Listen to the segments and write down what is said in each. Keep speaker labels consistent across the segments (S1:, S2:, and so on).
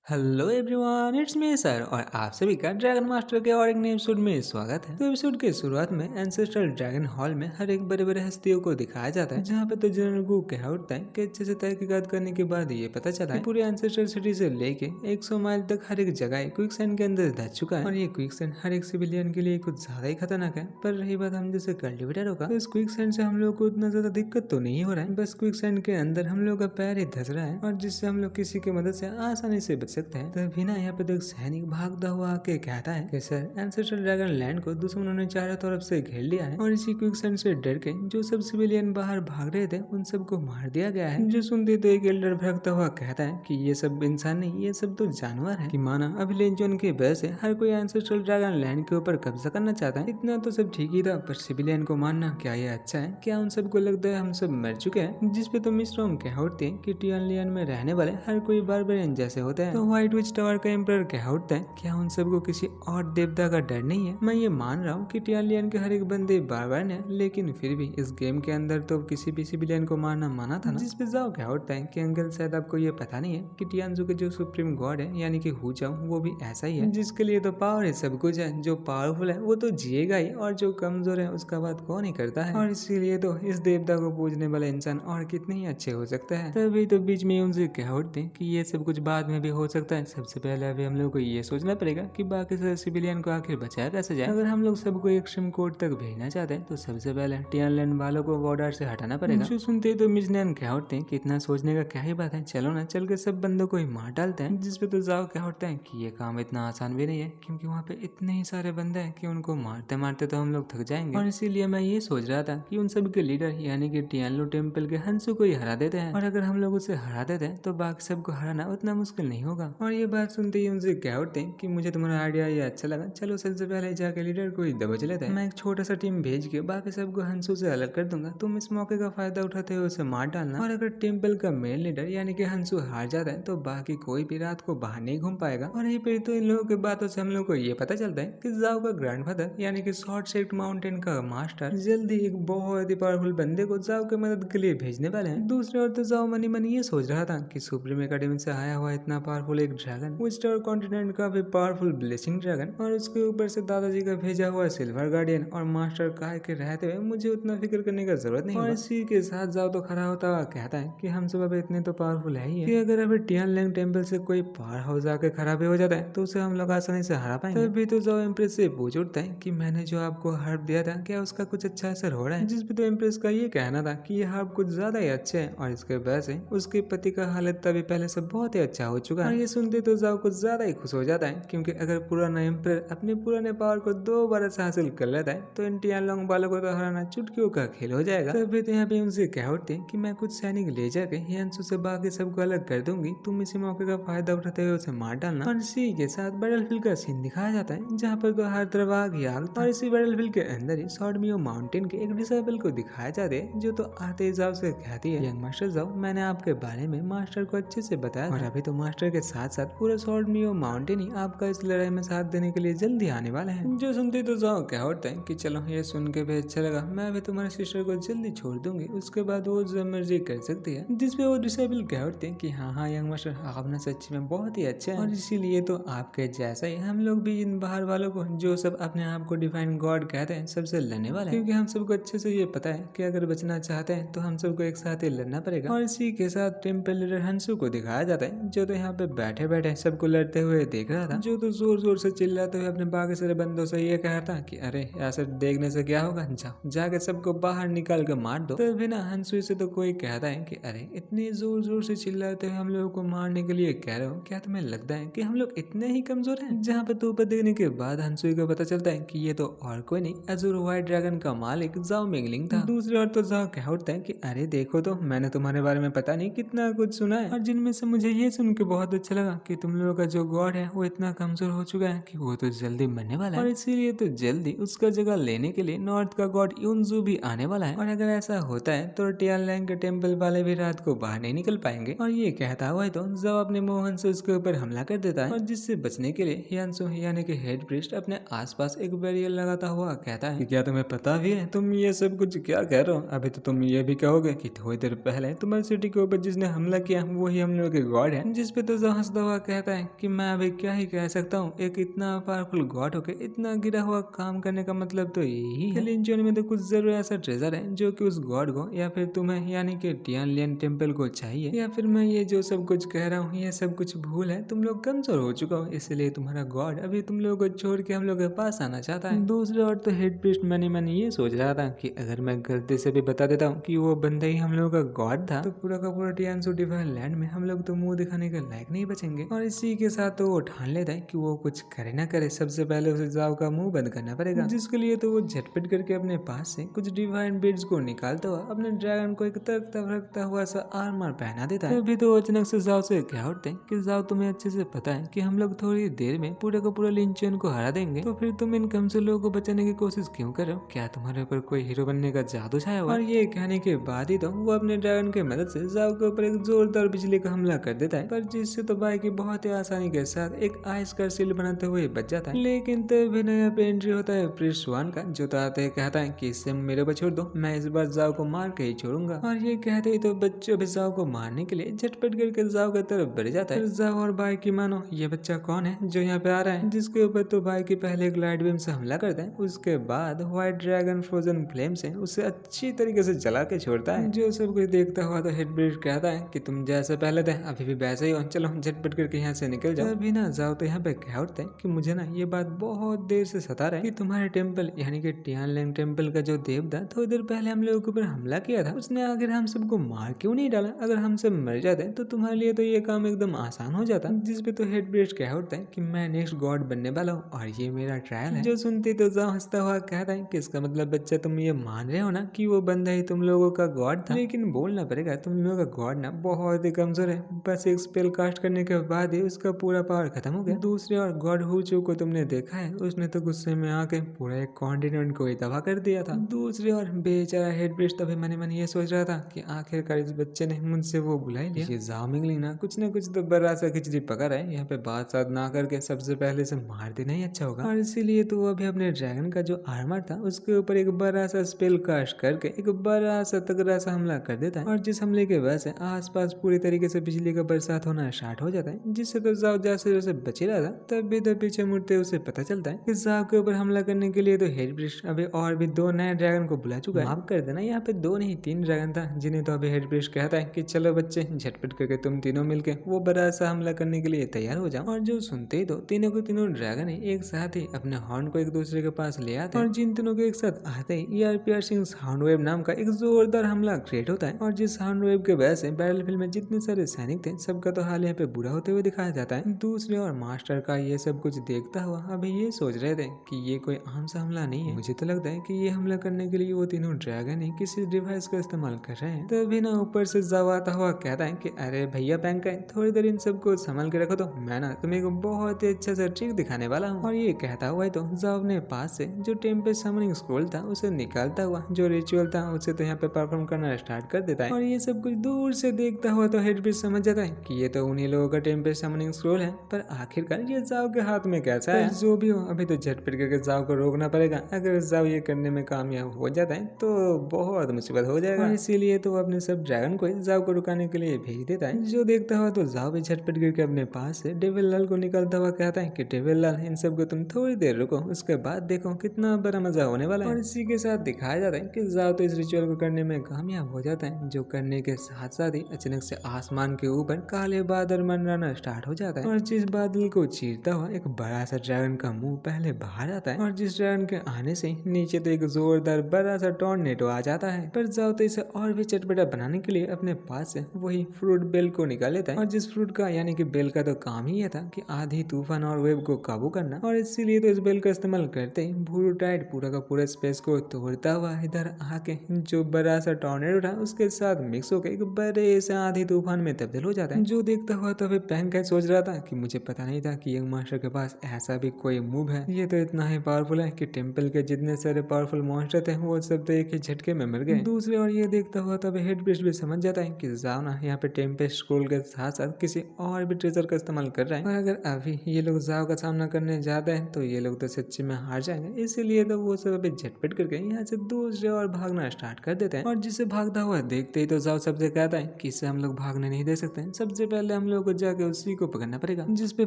S1: Hello everyone, it's me sir और आप सभी का ड्रैगन मास्टर के और एक नए एपिसोड में स्वागत है। तो एपिसोड के शुरुआत में एंसेस्ट्रल ड्रैगन हॉल में हर एक बड़े बड़े हस्तियों को दिखाया जाता है, जहाँ पे तो जनरल को कह उठता है कि अच्छे से तहकीकात करने के बाद ये पता चला है कि पूरे एंसेस्ट्रल सिटी से लेके 100 माइल तक हर एक जगह क्विकसैंड के अंदर धस चुका है और ये क्विकसैंड हर एक सिविलियन के लिए कुछ ज्यादा ही खतरनाक है। पर रही बात हम जैसे कल्टिवेटर होगा, तो इस क्विकसैंड से हम लोग को उतना ज्यादा दिक्कत तो नहीं हो रहा है, बस क्विकसैंड के अंदर हम लोग का पैर ही धस रहा है और जिससे हम लोग किसी की मदद से आसानी से बच सकते हैं। तभी ना यहाँ पे तो एक सैनिक भागता हुआ आके कहता है कि सर, एंसेस्ट्रल ड्रैगन लैंड को दुश्मनों ने चारों तरफ से घेर लिया है और इसी क्विकसैंड से डर के जो सब सिविलियन बाहर भाग रहे थे उन सबको मार दिया गया है। जो सुनते तो एक एल्डर भड़कता हुआ कहता है कि ये सब इंसान नहीं, ये सब तो जानवर है। कि माना अभिलेख जोन की वजह से हर कोई एंसेस्ट्रल ड्रैगन लैंड के ऊपर कब्जा करना चाहता है। इतना तो सब ठीक ही था, पर सिविलियन को मारना क्या ये अच्छा है? क्या उन सबको लगता है हम सब मर चुके हैं? जिसपे तो मिस्ट्रॉन्ग कह उठते हैं कि टियानलियन में रहने वाले हर कोई बारबेरियन जैसे होते हैं। तो व्हाइट विच टावर का एम्परर कह उठता है, क्या उन सबको किसी और देवता का डर नहीं है? मैं ये मान रहा हूँ कि टियानलियन के हर एक बंदे बारबेरियन है, लेकिन फिर भी इस गेम के अंदर तो किसी भी सिविलियन को मारना माना था ना। जिसपे जाओ कह उठता है कि अंकल, शायद आपको ये पता नहीं है कि टियानजू के जो सुप्रीम गॉड है यानी कि हु चाओ, वो भी ऐसा ही है, जिसके लिए तो पावर है, सब कुछ है। जो पावरफुल है वो तो जिएगा ही और जो कमजोर है उसका बात कौन ही करता है। और इसीलिए तो इस देवता को पूजने वाले इंसान और कितने ही अच्छे हो सकते हैं। तभी तो बीच में उनसे कह उठते हैं कि ये सब कुछ बाद में भी हो सकता है। सबसे पहले अभी हम लोग को ये सोचना पड़ेगा कि बाकी सारे सिविलियन को आखिर बचाया कैसे जाए। अगर हम लोग सबको एक्सट्रीम कोर्ट तक भेजना चाहते हैं तो सबसे पहले टियानलैंड वालों को बॉर्डर से हटाना पड़ेगा। जो सुनते ही तो मिजनैन कह उठते हैं कि इतना सोचने का क्या ही बात है, चलो ना चल के सब बंदों को ही मार डालते हैं। जिसपे तो जाओ कह उठते हैं कि ये काम इतना आसान भी नहीं है, क्योंकि वहाँ पे इतने ही सारे बंदे हैं कि उनको मारते मारते तो हम लोग थक जाएंगे। और इसीलिए मैं ये सोच रहा था कि उन सब के लीडर यानी कि टियानलू टेम्पल के हंसू को ही हरा देते हैं, और अगर हम लोग उसे हरा देते हैं तो बाकी सबको हराना उतना मुश्किल नहीं होगा। और ये बात सुनते ही उनसे कह उठते हैं कि मुझे तुम्हारा आइडिया ये अच्छा लगा, चलो सबसे पहले जाके लीडर को ही दबोच लेते हैं। मैं एक छोटा सा टीम भेज के बाकी सबको हंसू से अलग कर दूंगा, तुम इस मौके का फायदा उठाते हुए उसे मार डालना। और अगर टेम्पल का मेन लीडर यानी कि हंसू हार जाता है तो बाकी कोई भी रात को बाहर नहीं घूम पाएगा। और यही फिर तो इन लोगों की बातों से हम लोग को ये पता चलता है कि जाओ का ग्रैंडफादर यानी कि शॉर्ट शेप्ड माउंटेन का मास्टर जल्दी एक बहुत ही पावरफुल बंदे को जाओ की मदद के लिए भेजने वाले हैं। दूसरी ओर तो जाओ मनी मनी ये सोच रहा था कि सुप्रीम एकेडमी से आया हुआ इतना पावरफुल एक ड्रैगन, विस्टर कॉन्टिनेंट का भी पावरफुल ब्लेसिंग ड्रैगन, और उसके ऊपर से दादाजी का भेजा हुआ सिल्वर गार्डियन और मास्टर काय के रहते हुए मुझे उतना फिक्र करने का जरूरत नहीं। और इसी के साथ जाओ तो खड़ा होता हुआ कहता है कि हम सब अब इतने तो पावरफुल है ही है कि अगर अभी टियानलैंग टेम्पल से कोई पावर हाउस आके खराब हो जाता है तो उसे हम लोग आसानी से हरा पाएंगे। तभी तो जाओ इम्प्रेस से पूछ उठता है कि मैंने जो आपको हर्ब दिया था क्या उसका कुछ अच्छा असर हो रहा है? जिस पे तो इम्प्रेस का ये कहना था कि ये हर्ब कुछ ज्यादा ही अच्छे है और इसके वजह से उसके पति का हालत तभी पहले से बहुत ही अच्छा हो चुका है। और ये सुनते तो जाओ कुछ ज्यादा ही खुश हो जाता है, क्योंकि अगर पुराना एम्पर अपने पुराने पावर को दोबारा से हासिल कर लेता है तो इन टियानलॉन्ग वालों को तो हराना चुटकियों का खेल हो जाएगा। तभी तो यहाँ पे उनसे कह उठते हैं कि मैं कुछ सैनिक ले जाके हियांशु से बाकी सबको अलग कर दूंगी, तुम इसी मौके का फायदा उठाते हुए उसे मार डालना। और इसी के साथ बैटलफील्ड का सीन दिखाया जाता है, जहाँ पर तो हर तरफ आग ही आग। और इसी बैटलफील्ड के अंदर ही सॉर्डमियो माउंटेन के एक डिसेबल को दिखाया जाता है, जो तो आते जाओ से कहती है, यंग मास्टर जाओ, मैंने आपके बारे में मास्टर को अच्छे से बताया और अभी तो मास्टर के साथ साथ पूरा सॉर्डमियो माउंटेन ही आपका इस लड़ाई में साथ देने के लिए जल्दी आने वाला है। जो सुनते तो जाओ क्या होता है कि चलो ये सुन के भी अच्छा लगा, मैं अभी तुम्हारे सिस्टर को जल्दी छोड़ दूंगी, उसके बाद वो जो मर्जी कर सकती है। जिसपे वो डिसेबल कह उठते हैं कि हाँ हाँ यंग मास्टर, आप ना सच्ची में बहुत ही अच्छे हैं और इसीलिए तो आपके जैसा ही हम लोग भी इन बाहर वालों को जो सब अपने आप को डिफाइन गॉड कहते हैं सबसे लड़ने वाले हैं, क्योंकि हम सबको अच्छे से ये पता है कि अगर बचना चाहते हैं तो हम सबको एक साथ ही लड़ना पड़ेगा। और इसी के साथ टेम्पल लीडर हंसू को दिखाया जाता है, जो तो यहाँ पे बैठे बैठे सबको लड़ते हुए देख रहा था, जो तो जोर जोर से चिल्लाते हुए अपने बाकी सारे बंदों से ये कह रहा था कि अरे ऐसे देखने से क्या होगा, जाओ जाके सबको बाहर निकाल कर मार दो। तभी ना हंसू से तो कोई कहता है कि अरे इतने जोर जोर से चिल्लाते हुए हम लोगों को मारने के लिए कह रहे हो, क्या तुम्हें लगता है कि हम लोग इतने ही कमजोर हैं? जहाँ पे तो ऊपर देखने के बाद हंसुई को पता चलता है कि ये तो और कोई नहीं अजूर व्हाइट ड्रैगन का मालिक जाओ मिंगलिंग था। दूसरी ओर तो जाओ कह उठता है कि अरे देखो तो मैंने तुम्हारे बारे में पता नहीं कितना कुछ सुना है, और जिनमें से मुझे ये सुन के बहुत अच्छा लगा कि तुम लोगों का जो गॉड है वो इतना कमजोर हो चुका है कि वो तो जल्दी मरने वाला है, और इसीलिए तो जल्दी उसका जगह लेने के लिए नॉर्थ का गॉड यूनजू भी आने वाला है। और अगर ऐसा होता है तो टियानलैंग के टेम्पल वाले भी रात को बाहर नहीं निकल पाएंगे। और ये कहता हुआ तो जाओ अपने मोहन से उसके ऊपर हमला कर देता है, और जिससे बचने के लिए हियांशु यानी कि हेड प्रीस्ट अपने आसपास एक बैरियर लगाता हुआ कहता है कि क्या तुम्हें पता भी है तुम ये सब कुछ क्या कह रहे हो? अभी तो तुम ये भी कहोगे कि थोड़ी देर पहले तुम्हारी सिटी के ऊपर जिसने हमला किया वही हम लोग के गॉड है। जिसपे तो हंसता हुआ कहता है कि मैं अभी क्या ही कह सकता हूँ, एक इतना पावरफुल गॉड होके इतना गिरा हुआ काम करने का मतलब तो यही है। लिंचोन में तो कुछ जरूर ऐसा ट्रेजर है जो कि उस गॉड को या फिर तुम्हें यानी कि टियानलियन टेम्पल को चाहिए, या फिर मैं ये जो सब कुछ कह रहा हूँ ये सब कुछ भूल है, तुम लोग कमजोर हो चुका हो, इसलिए तुम्हारा गॉड अभी तुम लोगों को छोड़ के हम लोग के पास आना चाहता है। दूसरे ओर तो हेड प्रीस्ट मैंने ये सोच रहा था कि अगर मैं गलती से भी बता देता हूँ कि वो बंदा ही हम लोगों का गॉड था तो पूरा का पूरा टियानसू डिवाइन लैंड में हम लोग तो मुंह दिखाने के लायक नहीं बचेंगे। और इसी के साथ तो वो ठान लेता है कि वो कुछ करे ना करे, सबसे पहले उसे जाओ का मुंह बंद करना पड़ेगा, जिसके लिए तो वो झटपट करके अपने पास से कुछ डिवाइन बीड्स को निकालता हुआ अपने ड्रैगन को एक तड़कता भड़कता हुआ सा आर्मर पहना देता है। तभी तो अचानक से जाओ से क्या उठते हैं कि जाओ तुम्हें अच्छे से पता है कि हम लोग थोड़ी देर में पूरे का पूरा लिंचन को हरा देंगे, तो फिर तुम इन कमजोर लोगों को बचाने की कोशिश क्यों कर रहे हो? क्या तुम्हारे ऊपर कोई हीरो बनने का जादू छाया हुआ? और ये कहने के बाद ही तो वो अपने ड्रैगन की मदद से जाओ के ऊपर एक जोरदार बिजली का हमला कर देता है, पर जिससे तो भाई की बहुत ही आसानी के साथ एक आइस का शील्ड बनाते हुए बच जाता है। लेकिन तभी नया पे एंट्री होता है प्रिंस स्वान का, जो तो आते कहता है कि इससे मेरे पर छोड़ दो, मैं इस बार जाओ को मार के ही छोड़ूंगा। और ये कहते ही तो बच्चों भी जाओ को मारने के लिए झटपट करके जाओ की तरफ बढ़ जाता है। जाओ और भाई की मानो ये बच्चा कौन है जो यहाँ पे आ रहा है, जिसके ऊपर तो भाई की पहले एक लाइट बीम से हमला करता है, उसके बाद व्हाइट ड्रैगन फ्रोजन फ्लेम से उसे अच्छी तरीके से जला के छोड़ता है। जो सब कुछ देखता हुआ तो हेड ब्रीड कहता है कि तुम जैसे पहले थे अभी भी वैसे ही हो, चलो झटपट करके यहाँ से निकल जाओ। अभी ना जाओ तो यहाँ पे कह उठते हैं कि मुझे ना ये बात बहुत देर से सता रहा है कि तुम्हारे टेम्पल यानी कि टियानलियन टेम्पल का जो देवता थोड़ी देर पहले हम लोगों के ऊपर हमला किया था, उसने आखिर हम सबको मार क्यों नहीं डाला? अगर हम सब मर जाते तो तुम्हारे लिए तो ये काम एकदम आसान हो जाता। जिसपे तो हेड ब्रीड कह उठता है कि मैं नेक्स्ट गॉड बनने वाला हूँ और ये मेरा ट्रायल है। जो सुनते तो जाओ हंसता हुआ कहता है कि इसका मतलब बच्चा तुम ये मान रहे हो ना कि वो बंदा ही तुम लोगों का गॉड था? लेकिन बोलना पड़ेगा तुम लोगों का गॉड ना बहुत ही कमजोर है, बस एक स्पेल कास्ट करने के बाद ही उसका पूरा पावर खत्म हो गया। दूसरी ओर गॉड हुचू को तुमने देखा है, उसने तो गुस्से में आके पूरा एक कॉन्टिनेंट को ही तबाह कर दिया था। दूसरी ओर बेचारा हेड ब्रीड तभी मन ये सोच रहा था कि आखिरकार इस बच्चे ने मुझसे वो बुला ही लिया। ये जाओ मिंगलिंग ना कुछ तो बड़ा सा खिचड़ी पका रहा है, यहाँ पे बात साथ ना करके सबसे पहले से मार देना ही अच्छा होगा। और इसीलिए तो वो अभी अपने ड्रैगन का जो आर्मर था उसके ऊपर एक बड़ा सा स्पेल कास्ट करके एक बड़ा सा तगड़ा सा हमला कर देता है, और जिस हमले के वजह से आसपास पूरी तरीके से बिजली का बरसात होना स्टार्ट हो जाता है, जिससे तो जाओ जैसे जैसे बच रहा था तब भी तो पीछे मुड़ते उसे पता चलता है कि जाओ के ऊपर हमला करने के लिए तो हेड ब्रीड अभी और भी 2 नए ड्रैगन को बुला चुका है। माफ कर देना यहाँ पे 2 नहीं 3 ड्रैगन था, जिन्हें तो अभी हेड ब्रीड कहता है कि चलो बच्चे झटपट करके तुम तीनों मिलके वो बड़ा सा हमला करने के लिए तैयार हो जाओ। और जो सुनते ही तो तीनों के तीनों ड्रैगन एक साथ ही अपने हॉर्न को एक दूसरे के पास ले आते हैं, और जिन तीनों के एक साथ आते ही ईयर पियर्सिंग साउंड वेव नाम का एक जोरदार हमला क्रिएट होता है, और जिस साउंड वेव के वजह से बैटलफील्ड में जितने सारे सैनिक थे सबका तो हाल यहाँ पे बुरा होते हुए दिखाया जाता है। दूसरी ओर मास्टर का ये सब कुछ देखता हुआ अभी ये सोच रहे थे कि ये कोई आम सा हमला नहीं है, मुझे तो लगता है कि ये हमला करने के लिए वो तीनों ड्रैगन ही किसी डिवाइस का इस्तेमाल कर रहे हैं। तभी ना ऊपर से जाव आता हुआ कहता है कि अरे भैया बैंक है, थोड़ी देर इन सबको संभाल के रखो, तो मैं ना तुम्हें एक बहुत ही अच्छा सा ट्रिक दिखाने वाला हूँ। और ये कहता हुआ तो जाव अपने पास से जो टेम्पेस्ट समनिंग स्क्रोल था उसे निकालता हुआ जो रिचुअल था उसे तो यहाँ पे परफॉर्म करना स्टार्ट कर देता है। और ये सब कुछ दूर से देखता हुआ तो हेड ब्रीड समझ जाता है कि ये तो उन्हीं लोगों का टेम्पेस्ट समनिंग स्क्रोल है, पर आखिरकार ये जाव के हाथ में कैसा है? जो भी हो अभी तो झटपट करके जाव को रोकना पड़ेगा, अगर जाव ये करने में कामयाब हो जाता है तो बहुत मुसीबत हो जाएगा। इसीलिए तो अपने सब ड्रैगन को जाव को रुकाने के लिए भेज देता है। जो देखता हुआ तो जाव भी झटपट करके अपने पास से डेविल लाल को निकालता हुआ कहता है कि डेविल लाल इन सबको तुम थोड़ी देर रुको, उसके बाद देखो कितना बड़ा मजा होने वाला है। और इसी के साथ दिखाया जाता है कि जाव तो इस रिचुअल को करने में कामयाब हो जाता है, जो करने के साथ साथ ही अचानक से आसमान के ऊपर काले बादल मंडराना स्टार्ट हो जाता है, और जिस बादल को चीरता हुआ एक बड़ा सा ड्रैगन का मुंह पहले बाहर आता है, और जिस ड्रैगन के आने से नीचे तो एक जोरदार बड़ा सा टॉर्नेडो आ जाता है। पर जाओ तो इसे और भी चटपटा बनाने के लिए अपने पास से वही फ्रूट बेल को निकाल लेता है, और जिस फ्रूट का यानी कि बेल का तो काम ही यह था कि आधी तूफान और वेव को काबू करना, और इसीलिए तो इस बेल का इस्तेमाल करते ही भूटाइड पूरा का पूरा स्पेस को तोड़ता हुआ इधर आके जो बड़ा सा टॉर्नेडो था उसके साथ मिक्स होकर एक बड़े से आधी तूफान में तब्दील हो जाता है। जो देखता हुआ तो पैंक सोच रहा था कि मुझे पता नहीं था कि यंग मास्टर के पास ऐसा भी कोई मूव है, ये तो इतना ही पावरफुल है कि टेम्पल के जितने सारे पावरफुल मॉन्स्टर थे वो सब तो एक ही झटके में मर गए। दूसरी ओर ये देखता हुआ तब हेड ब्रीड भी समझ जाता है कि जाओ ना यहाँ पे टेम्पेस्ट स्क्रोल के साथ साथ किसी और भी ट्रेजर का इस्तेमाल कर रहा है, और अगर अभी ये लोग जाओ का सामना करने जाते हैं तो ये लोग तो सच्ची में हार जाएंगे। इसीलिए तो वो सब अभी झटपट करके यहाँ से दूसरे और भागना स्टार्ट कर देते हैं, और जिसे भागता हुआ देखते ही तो जाओ सबसे कहता है कि इससे हम लोग भागने नहीं दे सकते, सबसे पहले हम लोग को जाके उसी को पकड़ना पड़ेगा, जिसपे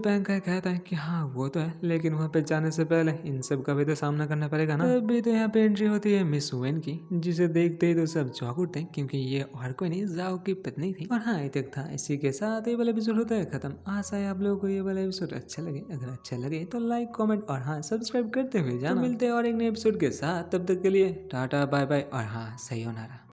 S1: पैंकाई कहता है कि हाँ वो तो है, लेकिन वहाँ पे जाने से पहले इन सब का भी तो सामना करना पड़ेगा ना। तभी तो यहाँ पे एंट्री होती है मिस वेन की, जिसे देखते ही तो सब चौंक उठते हैं क्योंकि ये और कोई नहीं जाओ की पत्नी थी। और हाँ ये तक था, इसी के साथ ये वाला एपिसोड होता है खत्म। आशा है आप लोगों को ये वाला एपिसोड अच्छा लगे। अगर अच्छा लगे तो लाइक कमेंट और हाँ सब्सक्राइब करते हुए जाना। तो मिलते हैं और एक नए एपिसोड के साथ, तब तक के लिए टाटा बाय बाय और हाँ सही होना।